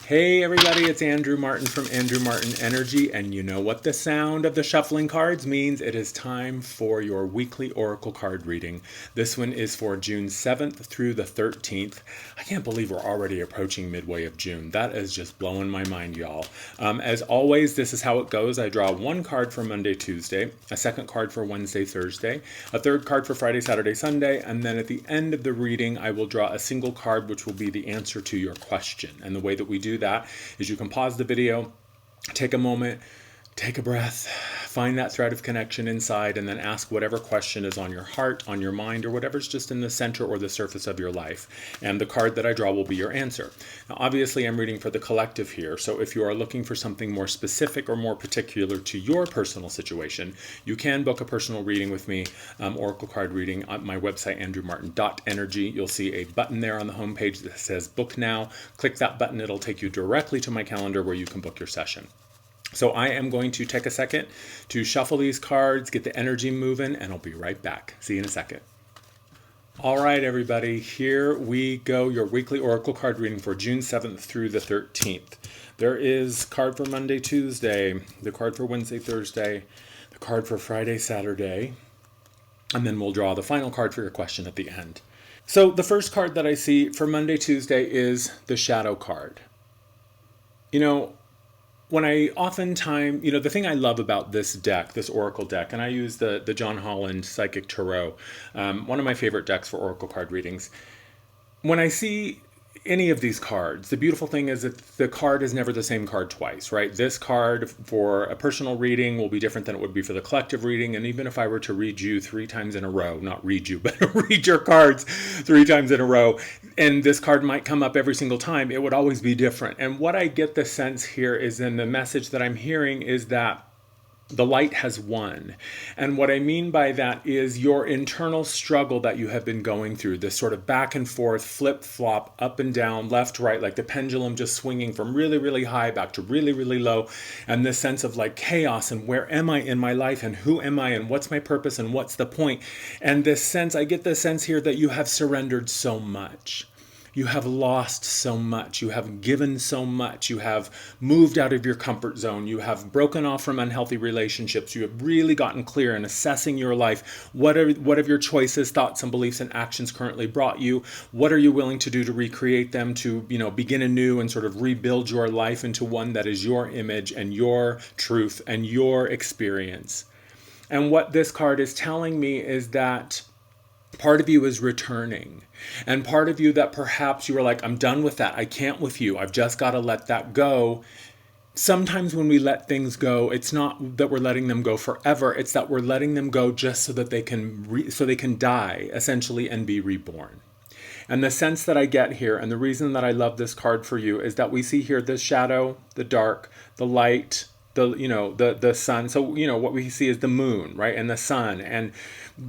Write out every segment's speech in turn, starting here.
Hey everybody, it's Andrew Martin from Andrew Martin Energy, and you know what the sound of the shuffling cards means. It is time for your weekly Oracle card reading. This one is for June 7th through the 13th. I can't believe we're already approaching midway of June. That is just blowing my mind, y'all. As always, this is how it goes. I draw one card for Monday, Tuesday, a second card for Wednesday, Thursday, a third card for Friday, Saturday, Sunday, and then at the end of the reading, I will draw a single card which will be the answer to your question. And the way that we do that is you can pause the video, take a moment, take a breath, find that thread of connection inside, and then ask whatever question is on your heart, on your mind, or whatever's just in the center or the surface of your life. And the card that I draw will be your answer. Now, obviously, I'm reading for the collective here, so if you are looking for something more specific or more particular to your personal situation, you can book a personal reading with me, Oracle card reading, on my website, andrewmartin.energy. You'll see a button there on the homepage that says Book Now. Click that button. It'll take you directly to my calendar where you can book your session. So I am going to take a second to shuffle these cards, get the energy moving, and I'll be right back. See you in a second. All right, everybody, here we go. Your weekly Oracle card reading for June 7th through the 13th. There is card for Monday, Tuesday, the card for Wednesday, Thursday, the card for Friday, Saturday, and then we'll draw the final card for your question at the end. So the first card that I see for Monday, Tuesday is the Shadow card. You know, when I oftentimes, the thing I love about this deck, this Oracle deck, and I use the John Holland Psychic Tarot, one of my favorite decks for Oracle card readings. When I see any of these cards, the beautiful thing is that the card is never the same card twice, right? This card for a personal reading will be different than it would be for the collective reading. And even if I were to read you 3 times in a row, not read you, but read your cards 3 times in a row, and this card might come up every single time, it would always be different. And what I get the sense here is, in the message that I'm hearing, is that the light has won. And what I mean by that is your internal struggle that you have been going through, this sort of back and forth, flip-flop, up and down, left, right, like the pendulum just swinging from really, really high back to really, really low, and this sense of like chaos and where am I in my life and who am I and what's my purpose and what's the point? And this sense, I get the sense here that you have surrendered so much. You have lost so much. You have given so much. You have moved out of your comfort zone. You have broken off from unhealthy relationships. You have really gotten clear in assessing your life. What have your choices, thoughts, and beliefs and actions currently brought you? What are you willing to do to recreate them, to begin anew and sort of rebuild your life into one that is your image and your truth and your experience? And what this card is telling me is that part of you is returning, and part of you that perhaps you were like, I'm done with that. I can't with you. I've just got to let that go. Sometimes when we let things go, it's not that we're letting them go forever. It's that we're letting them go just so that they can die, essentially, and be reborn. And the sense that I get here, and the reason that I love this card for you, is that we see here the shadow, the dark, the light, the sun. So what we see is the moon, right, and the sun, and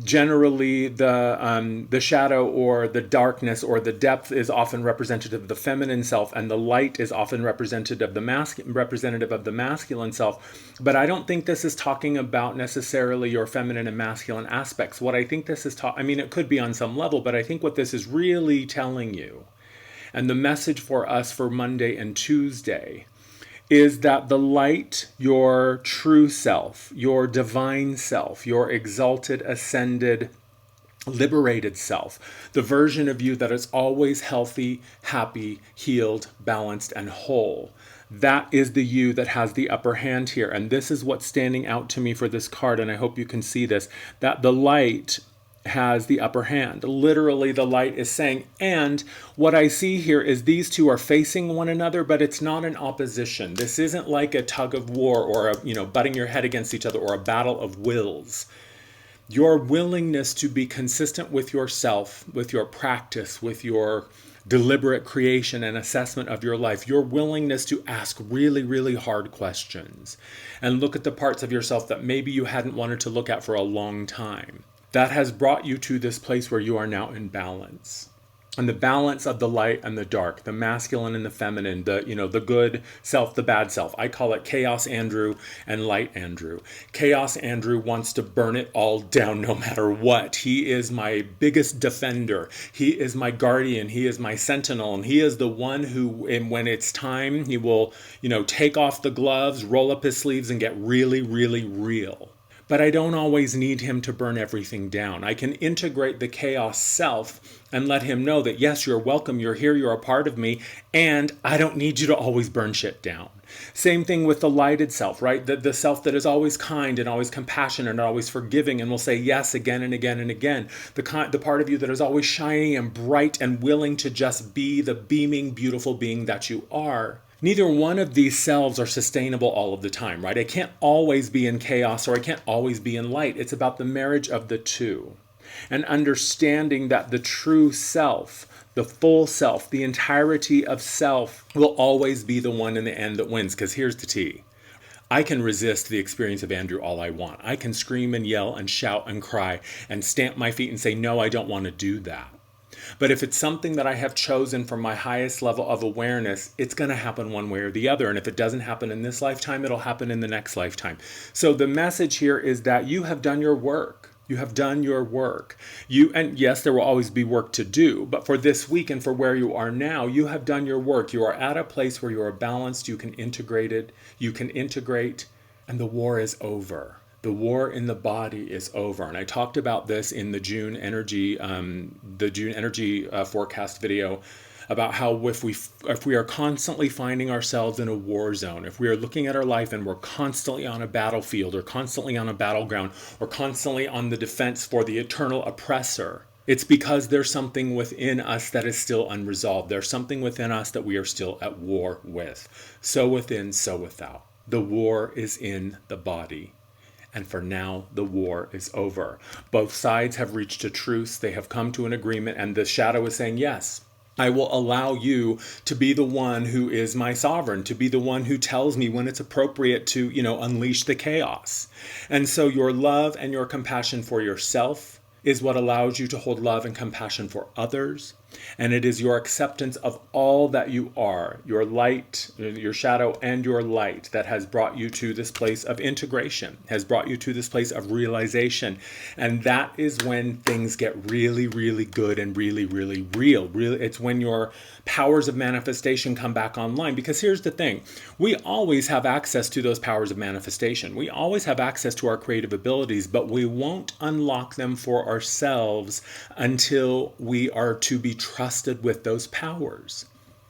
generally the shadow or the darkness or the depth is often representative of the feminine self, and the light is often representative of the masculine self. But I don't think this is talking about necessarily your feminine and masculine aspects. What I think this is it could be on some level, but I think what this is really telling you, and the message for us for Monday and Tuesday, is that the light, your true self, your divine self, your exalted, ascended, liberated self, the version of you that is always healthy, happy, healed, balanced, and whole, that is the you that has the upper hand here. And this is what's standing out to me for this card, and I hope you can see this, that the light has the upper hand. Literally, the light is saying, and what I see here is these two are facing one another, but it's not an opposition. This isn't like a tug of war or butting your head against each other or a battle of wills. Your willingness to be consistent with yourself, with your practice, with your deliberate creation and assessment of your life, your willingness to ask really, really hard questions and look at the parts of yourself that maybe you hadn't wanted to look at for a long time. That has brought you to this place where you are now in balance. and the balance of the light and the dark, the masculine and the feminine, the good self, the bad self. I call it Chaos Andrew and Light Andrew. Chaos Andrew wants to burn it all down no matter what. He is my biggest defender. He is my guardian. He is my sentinel, and he is the one who, and when it's time, he will, take off the gloves, roll up his sleeves, and get really, really real. But I don't always need him to burn everything down. I can integrate the chaos self and let him know that, yes, you're welcome, you're here, you're a part of me, and I don't need you to always burn shit down. Same thing with the lighted self, right? The self that is always kind and always compassionate and always forgiving and will say yes again and again and again. The part of you that is always shining and bright and willing to just be the beaming, beautiful being that you are. Neither one of these selves are sustainable all of the time, right? I can't always be in chaos or I can't always be in light. It's about the marriage of the two and understanding that the true self, the full self, the entirety of self will always be the one in the end that wins. Because here's the tea. I can resist the experience of Andrew all I want. I can scream and yell and shout and cry and stamp my feet and say, no, I don't want to do that. But if it's something that I have chosen from my highest level of awareness, it's going to happen one way or the other. And if it doesn't happen in this lifetime, it'll happen in the next lifetime. So the message here is that you have done your work. You have done your work. And yes, there will always be work to do, but for this week and for where you are now, you have done your work. You are at a place where you are balanced, you can integrate, and the war is over. The war in the body is over. And I talked about this in the June energy forecast video about how if we are constantly finding ourselves in a war zone, if we are looking at our life and we're constantly on a battlefield or constantly on a battleground or constantly on the defense for the eternal oppressor, it's because there's something within us that is still unresolved. There's something within us that we are still at war with. So within, so without. The war is in the body. And for now, the war is over. Both sides have reached a truce. They have come to an agreement. And the shadow is saying, yes, I will allow you to be the one who is my sovereign, to be the one who tells me when it's appropriate to, unleash the chaos. And so your love and your compassion for yourself is what allows you to hold love and compassion for others. And it is your acceptance of all that you are, your light, your shadow, and your light that has brought you to this place of integration, has brought you to this place of realization. And that is when things get really, really good and really, really real. It's when your powers of manifestation come back online. Because here's the thing, we always have access to those powers of manifestation. We always have access to our creative abilities, but we won't unlock them for ourselves until we are to be trusted with those powers.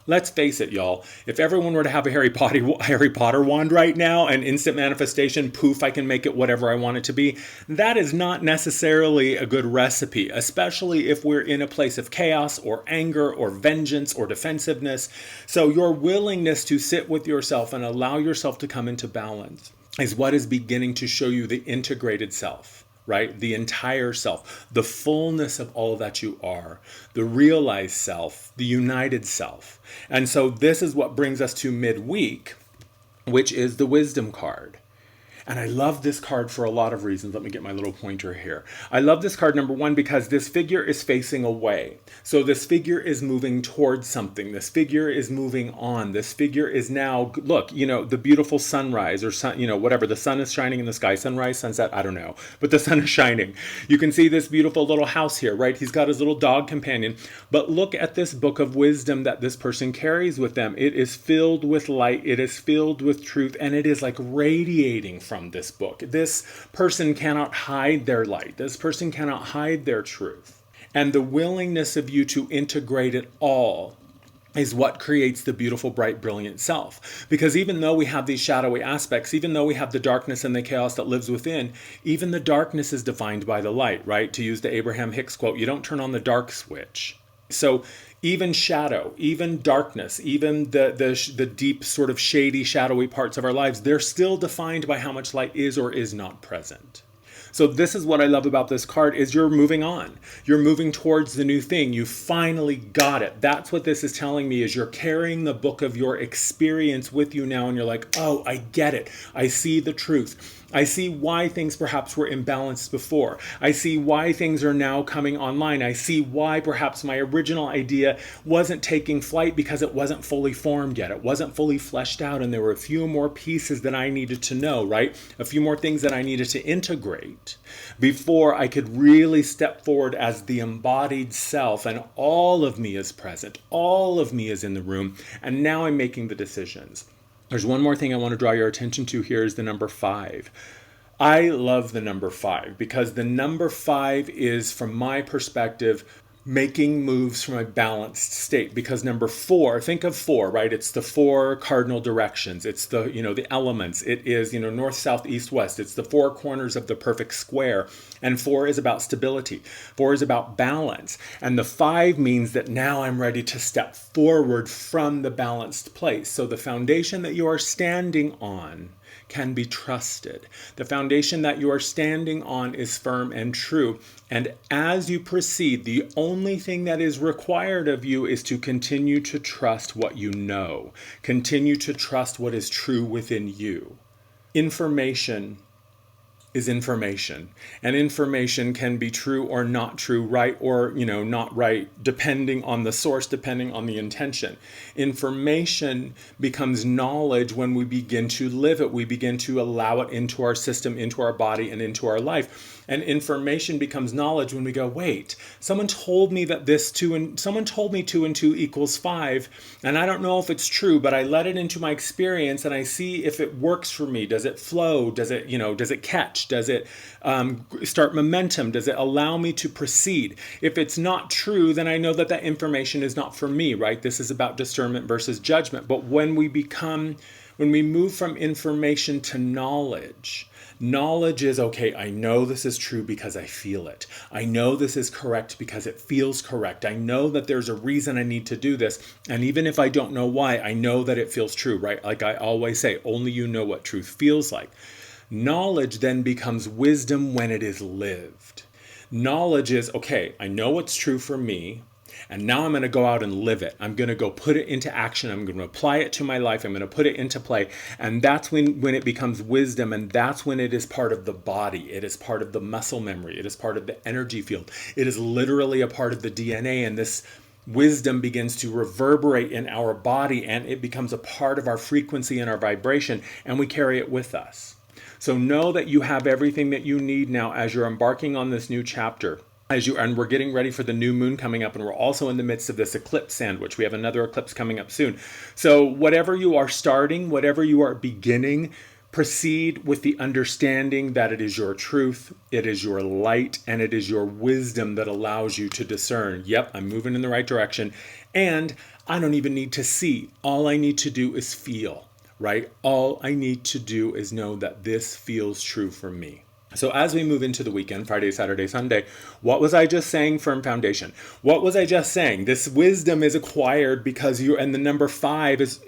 Let's face it, y'all. If everyone were to have a Harry Potter wand right now and instant manifestation, poof, I can make it whatever I want it to be, that is not necessarily a good recipe, especially if we're in a place of chaos or anger or vengeance or defensiveness. So your willingness to sit with yourself and allow yourself to come into balance is what is beginning to show you the integrated self. Right? The entire self, the fullness of all that you are, the realized self, the united self. And so this is what brings us to midweek, which is the wisdom card. And I love this card for a lot of reasons. Let me get my little pointer here. I love this card, number one, because this figure is facing away. So this figure is moving towards something. This figure is moving on. This figure is now, look, the beautiful sunrise or sun, whatever. The sun is shining in the sky. Sunrise, sunset, I don't know. But the sun is shining. You can see this beautiful little house here, right? He's got his little dog companion. But look at this book of wisdom that this person carries with them. It is filled with light. It is filled with truth. And it is like radiating from this book. This person cannot hide their light. This person cannot hide their truth. And the willingness of you to integrate it all is what creates the beautiful, bright, brilliant self. Because even though we have these shadowy aspects, even though we have the darkness and the chaos that lives within, even the darkness is defined by the light, right? To use the Abraham Hicks quote, you don't turn on the dark switch. So even shadow, even darkness, even the deep sort of shady, shadowy parts of our lives, they're still defined by how much light is or is not present. So this is what I love about this card is you're moving on. You're moving towards the new thing. You finally got it. That's what this is telling me is you're carrying the book of your experience with you now and you're like, oh, I get it. I see the truth. I see why things perhaps were imbalanced before. I see why things are now coming online. I see why perhaps my original idea wasn't taking flight because it wasn't fully formed yet. It wasn't fully fleshed out, and there were a few more pieces that I needed to know, right? A few more things that I needed to integrate before I could really step forward as the embodied self, and all of me is present. All of me is in the room, and now I'm making the decisions. There's one more thing I want to draw your attention to here is the number 5. I love the number 5 because the number 5 is, from my perspective, making moves from a balanced state. Because number 4, think of 4, right? It's the 4 cardinal directions. It's the, the elements. It is, north, south, east, west. It's the 4 corners of the perfect square. And 4 is about stability. 4 is about balance. And the 5 means that now I'm ready to step forward from the balanced place. So the foundation that you are standing on can be trusted. The foundation that you are standing on is firm and true. And as you proceed, the only thing that is required of you is to continue to trust what you know. Continue to trust what is true within you. Information is information, and information can be true or not true, right or not right, depending on the source, depending on the intention. Information becomes knowledge when we begin to live it. We begin to allow it into our system, into our body, and into our life. And information becomes knowledge when we go, wait, someone told me that someone told me 2 and 2 equals 5, and I don't know if it's true, but I let it into my experience and I see if it works for me. Does it flow? Does it catch? Does it start momentum? Does it allow me to proceed? If it's not true, then I know that that information is not for me, right? This is about discernment versus judgment. But when we move from information to knowledge, knowledge is, okay, I know this is true because I feel it. I know this is correct because it feels correct. I know that there's a reason I need to do this. And even if I don't know why, I know that it feels true, right? Like I always say, only you know what truth feels like. Knowledge then becomes wisdom when it is lived. Knowledge is, okay, I know what's true for me, and now I'm going to go out and live it. I'm going to go put it into action. I'm going to apply it to my life. I'm going to put it into play. And that's when it becomes wisdom, and that's when it is part of the body. It is part of the muscle memory. It is part of the energy field. It is literally a part of the DNA, and this wisdom begins to reverberate in our body, and it becomes a part of our frequency and our vibration, and we carry it with us. So know that you have everything that you need now as you're embarking on this new chapter. And we're getting ready for the new moon coming up, and we're also in the midst of this eclipse sandwich. We have another eclipse coming up soon. So whatever you are starting, whatever you are beginning, proceed with the understanding that it is your truth, it is your light, and it is your wisdom that allows you to discern, yep, I'm moving in the right direction, and I don't even need to see. All I need to do is feel. Right? All I need to do is know that this feels true for me. So as we move into the weekend, Friday, Saturday, Sunday, what was I just saying? Firm foundation. What was I just saying? This wisdom is acquired because and the number 5 is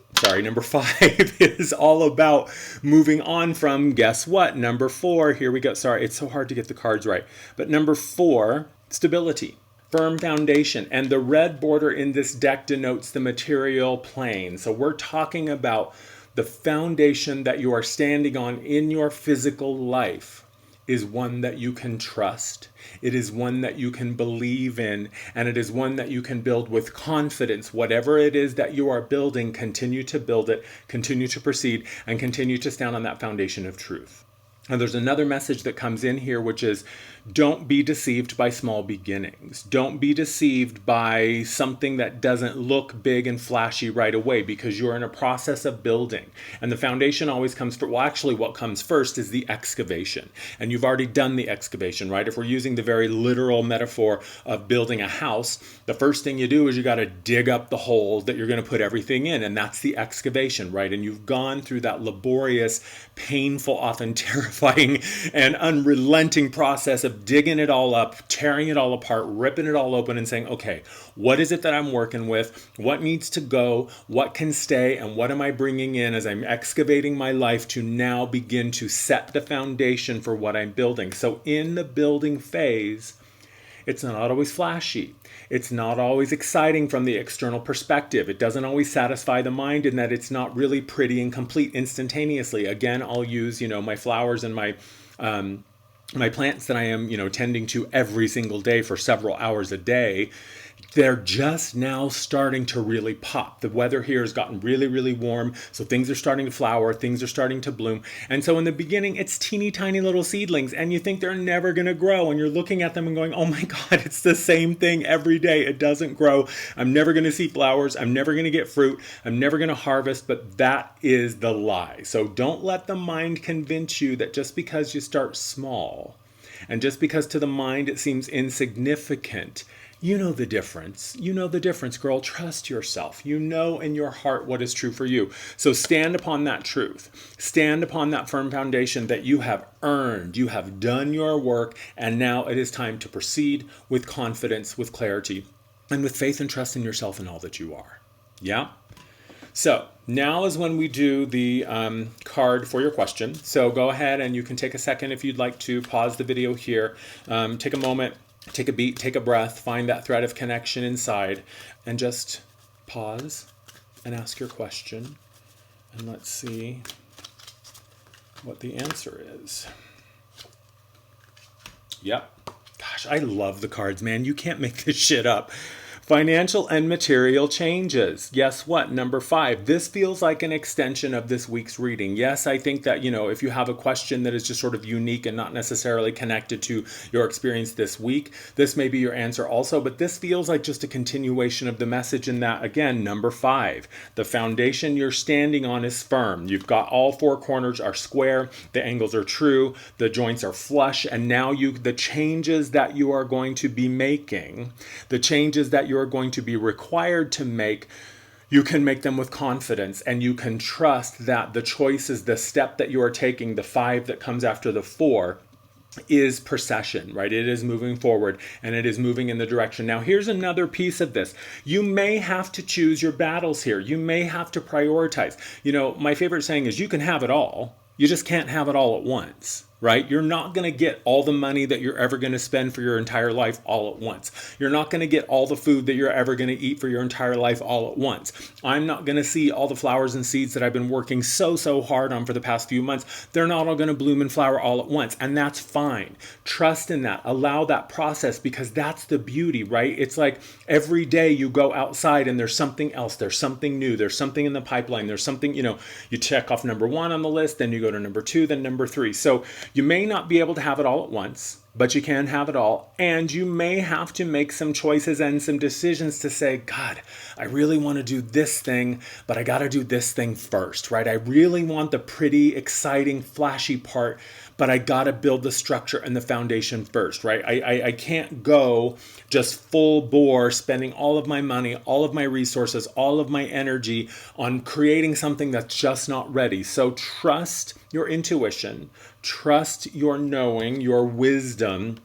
all about moving on from, guess what? Number 4, here we go. Sorry, it's so hard to get the cards right. But number 4, stability. Firm foundation, and the red border in this deck denotes the material plane. So we're talking about the foundation that you are standing on in your physical life is one that you can trust. It is one that you can believe in, and it is one that you can build with confidence. Whatever it is that you are building, continue to build it, continue to proceed, and continue to stand on that foundation of truth. And there's another message that comes in here, which is don't be deceived by small beginnings. Don't be deceived by something that doesn't look big and flashy right away, because you're in a process of building. And the foundation always comes first. Well, actually, what comes first is the excavation. And you've already done the excavation, right? If we're using the very literal metaphor of building a house, the first thing you do is you got to dig up the hole that you're going to put everything in. And that's the excavation, right? And you've gone through that laborious, painful, often terrifying, and unrelenting process of digging it all up, tearing it all apart, ripping it all open, and saying, okay, what is it that I'm working with? What needs to go? What can stay? And what am I bringing in as I'm excavating my life to now begin to set the foundation for what I'm building? So in the building phase, It's not always flashy. It's not always exciting from the external perspective. It doesn't always satisfy the mind in that it's not really pretty and complete instantaneously. Again, I'll use, my flowers and my plants that I am, tending to every single day for several hours a day. They're just now starting to really pop. The weather here has gotten really, really warm, so things are starting to flower, things are starting to bloom. And so in the beginning, it's teeny tiny little seedlings, and you think they're never going to grow, and you're looking at them and going, oh my God, it's the same thing every day. It doesn't grow. I'm never going to see flowers. I'm never going to get fruit. I'm never going to harvest, but that is the lie. So don't let the mind convince you that just because you start small, and just because to the mind it seems insignificant, you know the difference. You know the difference, girl. Trust yourself. You know in your heart what is true for you. So stand upon that truth. Stand upon that firm foundation that you have earned. You have done your work, and now it is time to proceed with confidence, with clarity, and with faith and trust in yourself and all that you are. Yeah? So now is when we do the card for your question. So go ahead and you can take a second if you'd like to pause the video here. Take a moment. Take a beat, take a breath, find that thread of connection inside, and just pause and ask your question. And let's see what the answer is. Yep. Gosh, I love the cards, man. You can't make this shit up. Financial and material changes. Guess what? Number 5. This feels like an extension of this week's reading. Yes, I think that, if you have a question that is just sort of unique and not necessarily connected to your experience this week, this may be your answer also, but this feels like just a continuation of the message in that, again, number 5. The foundation you're standing on is firm. You've got all 4 corners are square, the angles are true, the joints are flush, and now the changes that you are going to be making, the changes that you're going to be required to make, you can make them with confidence, and you can trust that the choices, the step that you are taking, the 5 that comes after the 4, is procession, right? It is moving forward, and it is moving in the direction. Now, here's another piece of this. You may have to choose your battles here. You may have to prioritize. My favorite saying is, you can have it all. You just can't have it all at once. Right? You're not going to get all the money that you're ever going to spend for your entire life all at once. You're not going to get all the food that you're ever going to eat for your entire life all at once. I'm not going to see all the flowers and seeds that I've been working so hard on for the past few months. They're not all going to bloom and flower all at once. And that's fine. Trust in that. Allow that process, because that's the beauty, right? It's like every day you go outside and there's something else. There's something new. There's something in the pipeline. There's something, you check off number 1 on the list, then you go to number 2, then number 3. So you may not be able to have it all at once, but you can have it all. And you may have to make some choices and some decisions to say, God, I really want to do this thing, but I got to do this thing first, right? I really want the pretty, exciting, flashy part, but I got to build the structure and the foundation first, right? I can't go just full bore spending all of my money, all of my resources, all of my energy on creating something that's just not ready. So trust your intuition, trust your knowing, your wisdom.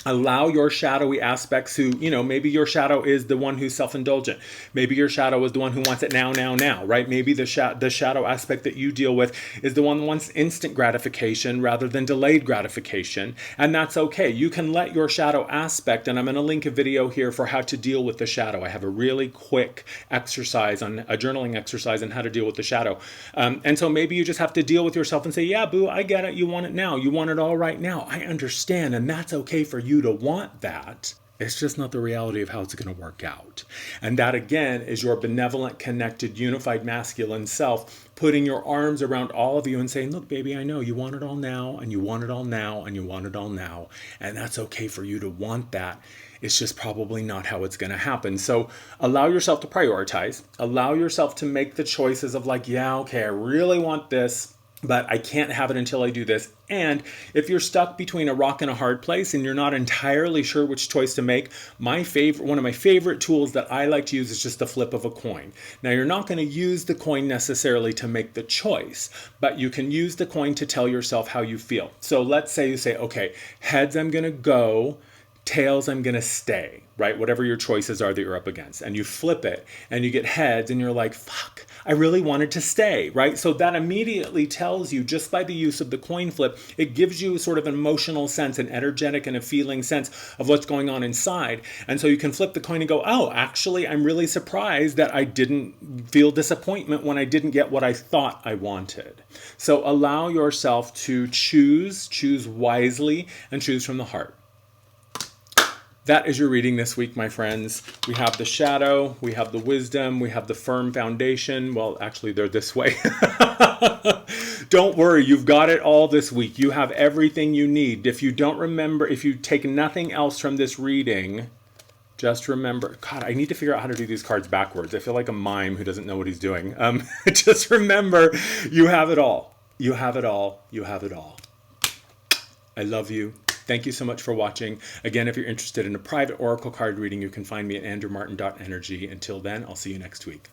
Allow your shadowy aspects who, maybe your shadow is the one who's self-indulgent. Maybe your shadow is the one who wants it now, right? Maybe the shadow aspect that you deal with is the one that wants instant gratification rather than delayed gratification. And that's okay. You can let your shadow aspect, and I'm going to link a video here for how to deal with the shadow. I have a really quick exercise, on a journaling exercise on how to deal with the shadow. And so maybe you just have to deal with yourself and say, yeah, boo, I get it. You want it now. You want it all right now. I understand. And that's okay for you to want that. It's just not the reality of how it's going to work out. And that, again, is your benevolent, connected, unified masculine self putting your arms around all of you and saying, look, baby, I know you want it all now, and you want it all now, and you want it all now. And that's okay for you to want that. It's just probably not how it's going to happen. So allow yourself to prioritize. Allow yourself to make the choices of like, yeah, okay, I really want this, but I can't have it until I do this. And if you're stuck between a rock and a hard place and you're not entirely sure which choice to make, one of my favorite tools that I like to use is just the flip of a coin. Now, you're not going to use the coin necessarily to make the choice, but you can use the coin to tell yourself how you feel. So let's say you say, okay, heads, I'm going to go Tails, I'm going to stay, right? Whatever your choices are that you're up against. And you flip it and you get heads and you're like, fuck, I really wanted to stay, right? So that immediately tells you, just by the use of the coin flip, it gives you sort of an emotional sense, an energetic and a feeling sense of what's going on inside. And so you can flip the coin and go, oh, actually, I'm really surprised that I didn't feel disappointment when I didn't get what I thought I wanted. So allow yourself to choose wisely, and choose from the heart. That is your reading this week, my friends. We have the shadow, we have the wisdom, we have the firm foundation. Well, actually, they're this way. Don't worry, you've got it all this week. You have everything you need. If you don't remember, if you take nothing else from this reading, just remember, God, I need to figure out how to do these cards backwards. I feel like a mime who doesn't know what he's doing. Just remember, you have it all. You have it all. You have it all. I love you. Thank you so much for watching. Again, if you're interested in a private oracle card reading, you can find me at andrewmartin.energy. Until then, I'll see you next week.